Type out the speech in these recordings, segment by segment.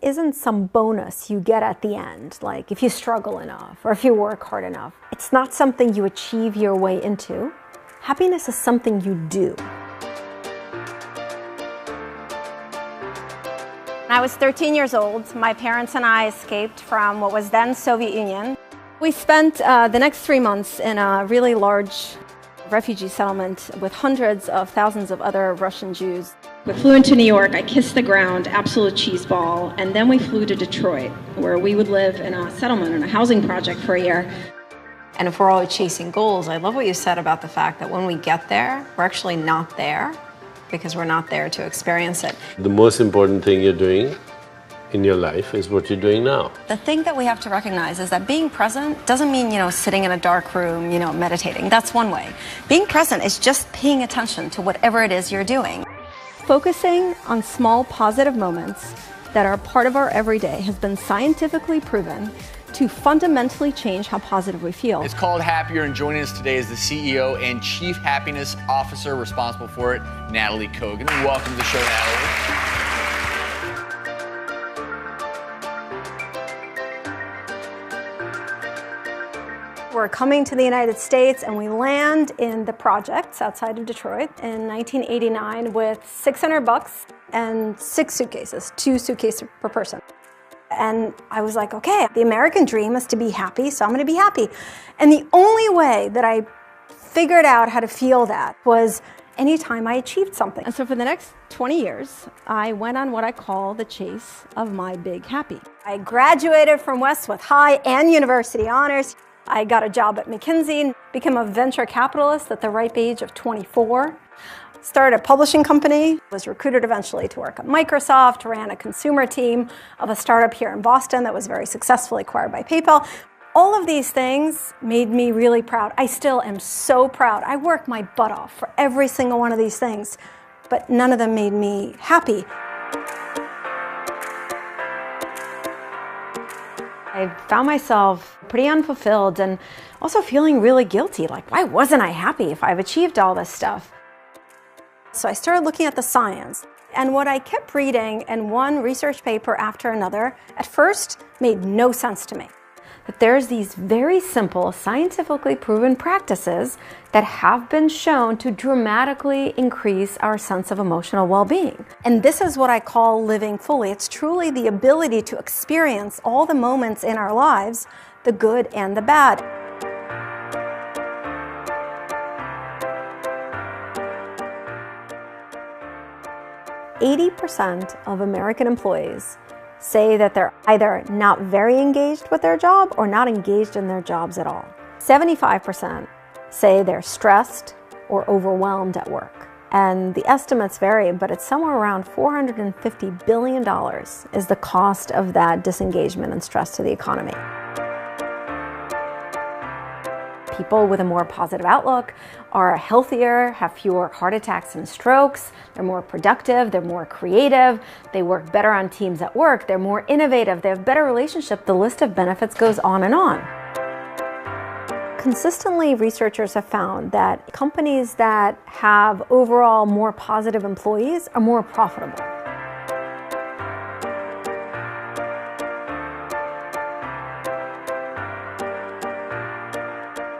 isn't some bonus you get at the end, like if you struggle enough or if you work hard enough. It's not something you achieve your way into. Happiness is something you do. When I was 13 years old, my parents and I escaped from what was then Soviet Union. We spent the next 3 months in a really large refugee settlement with hundreds of thousands of other Russian Jews. We flew into New York, I kissed the ground, absolute cheese ball, and then we flew to Detroit, where we would live in a settlement, in a housing project for a year. And if we're always chasing goals, I love what you said about the fact that when we get there, we're actually not there because we're not there to experience it. The most important thing you're doing in your life is what you're doing now. The thing that we have to recognize is that being present doesn't mean, sitting in a dark room, meditating. That's one way. Being present is just paying attention to whatever it is you're doing. Focusing on small positive moments that are part of our everyday has been scientifically proven to fundamentally change how positive we feel. It's called Happier, and joining us today is the CEO and Chief Happiness Officer responsible for it, Nataly Kogan. Welcome to the show, Nataly. We're coming to the United States and we land in the projects outside of Detroit in 1989 with $600 and 6 suitcases, 2 suitcases per person. And I was like, okay, the American dream is to be happy, so I'm going to be happy. And the only way that I figured out how to feel that was anytime I achieved something. And so for the next 20 years, I went on what I call the chase of my big happy. I graduated from West with high and university honors. I got a job at McKinsey, became a venture capitalist at the ripe age of 24. Started a publishing company, was recruited eventually to work at Microsoft, ran a consumer team of a startup here in Boston that was very successfully acquired by PayPal. All of these things made me really proud. I still am so proud. I worked my butt off for every single one of these things, but none of them made me happy. I found myself pretty unfulfilled and also feeling really guilty. Like, why wasn't I happy if I've achieved all this stuff? So I started looking at the science. And what I kept reading in one research paper after another, at first made no sense to me. That there's these very simple, scientifically proven practices that have been shown to dramatically increase our sense of emotional well-being. And this is what I call living fully. It's truly the ability to experience all the moments in our lives, the good and the bad. %80 of American employees say that they're either not very engaged with their job or not engaged in their jobs at all. 75% say they're stressed or overwhelmed at work. And the estimates vary, but it's somewhere around $450 billion is the cost of that disengagement and stress to the economy. People with a more positive outlook are healthier, have fewer heart attacks and strokes, they're more productive, they're more creative, they work better on teams at work, they're more innovative, they have better relationships. The list of benefits goes on and on. Consistently, researchers have found that companies that have overall more positive employees are more profitable.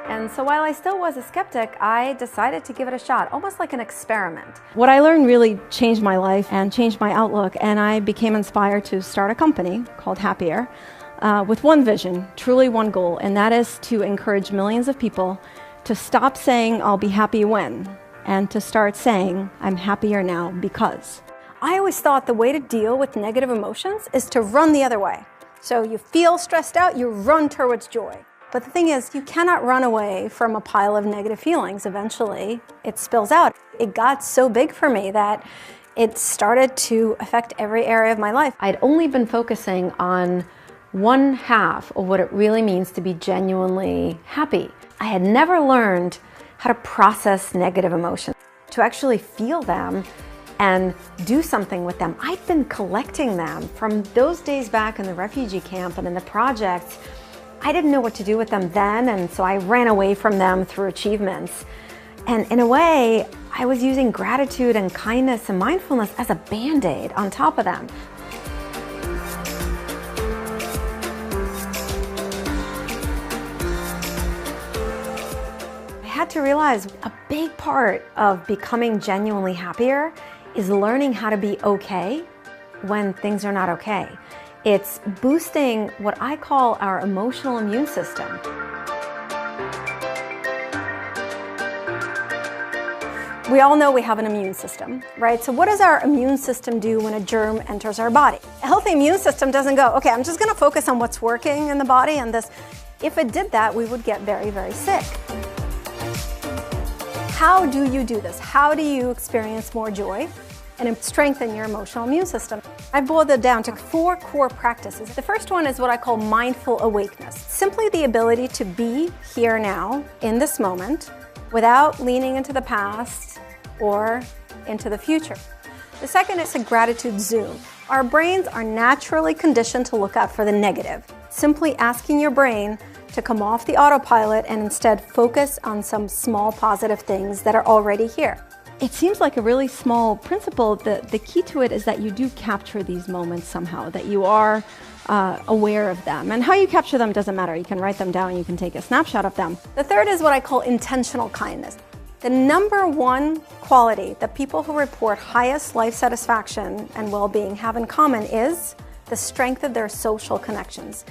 And so while I still was a skeptic, I decided to give it a shot, almost like an experiment. What I learned really changed my life and changed my outlook, and I became inspired to start a company called Happier with one vision, truly one goal, and that is to encourage millions of people to stop saying, I'll be happy when, and to start saying, I'm happier now because. I always thought the way to deal with negative emotions is to run the other way. So you feel stressed out, you run towards joy. But the thing is, you cannot run away from a pile of negative feelings. Eventually, it spills out. It got so big for me that it started to affect every area of my life. I'd only been focusing on one half of what it really means to be genuinely happy. I had never learned how to process negative emotions, to actually feel them and do something with them. I'd been collecting them from those days back in the refugee camp and in the projects. I didn't know what to do with them then, and so I ran away from them through achievements. And in a way, I was using gratitude and kindness and mindfulness as a Band-Aid on top of them. had to realize a big part of becoming genuinely happier is learning how to be okay when things are not okay. It's boosting what I call our emotional immune system. We all know we have an immune system, right? So what does our immune system do when a germ enters our body? A healthy immune system doesn't go, okay, I'm just gonna focus on what's working in the body and this. If it did that, we would get very, very sick. How do you do this? How do you experience more joy and strengthen your emotional immune system? I boiled it down to 4 core practices. The first one is what I call mindful awakeness. Simply the ability to be here now in this moment without leaning into the past or into the future. The second is a gratitude zoom. Our brains are naturally conditioned to look out for the negative. Simply asking your brain to come off the autopilot and instead focus on some small positive things that are already here. It seems like a really small principle. The key to it is that you do capture these moments somehow, that you are aware of them. And how you capture them doesn't matter. You can write them down, you can take a snapshot of them. The third is what I call intentional kindness. The number one quality that people who report highest life satisfaction and well-being have in common is the strength of their social connections.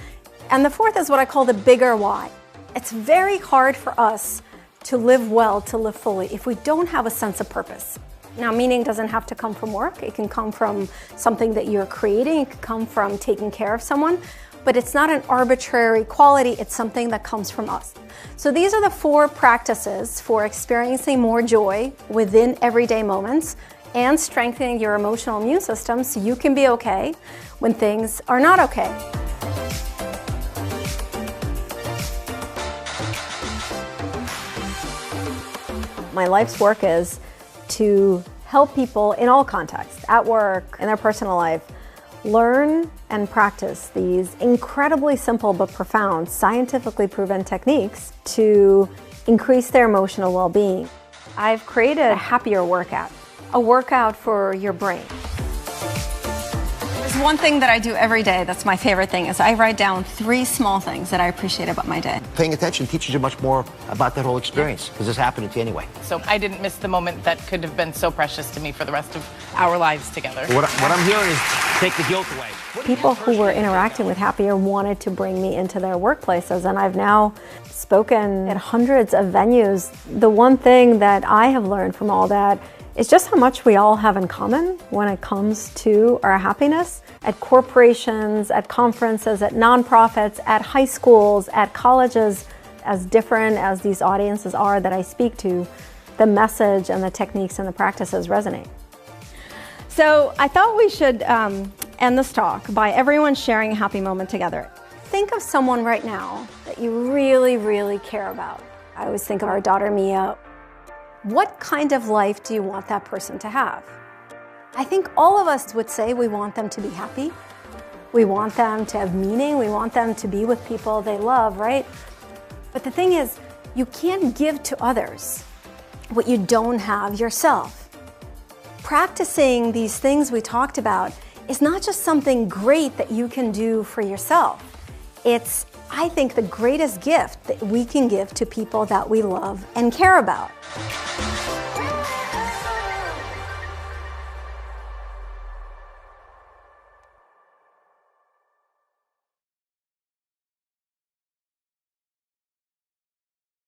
And the fourth is what I call the bigger why. It's very hard for us to live well, to live fully, if we don't have a sense of purpose. Now, meaning doesn't have to come from work. It can come from something that you're creating. It can come from taking care of someone. But it's not an arbitrary quality. It's something that comes from us. So these are the 4 practices for experiencing more joy within everyday moments and strengthening your emotional immune system so you can be okay when things are not okay. My life's work is to help people in all contexts, at work, in their personal life, learn and practice these incredibly simple but profound, scientifically proven techniques to increase their emotional well-being. I've created a happier workout, a workout for your brain. There's one thing that I do every day that's my favorite thing is I write down 3 small things that I appreciate about my day. Paying attention teaches you much more about that whole experience because it's happening to you anyway. So I didn't miss the moment that could have been so precious to me for the rest of our lives together. What I'm hearing is take the guilt away. People who were interacting with Happier wanted to bring me into their workplaces, and I've now spoken at hundreds of venues. The one thing that I have learned from all that is just how much we all have in common when it comes to our happiness. At corporations, at conferences, at nonprofits, at high schools, at colleges, as different as these audiences are that I speak to, the message and the techniques and the practices resonate. So I thought we should end this talk by everyone sharing a happy moment together. Think of someone right now that you really, really care about. I always think of our daughter Mia. What kind of life do you want that person to have? I think all of us would say we want them to be happy. We want them to have meaning. We want them to be with people they love, right? But the thing is, you can't give to others what you don't have yourself. Practicing these things we talked about is not just something great that you can do for yourself. It's, I think, the greatest gift that we can give to people that we love and care about.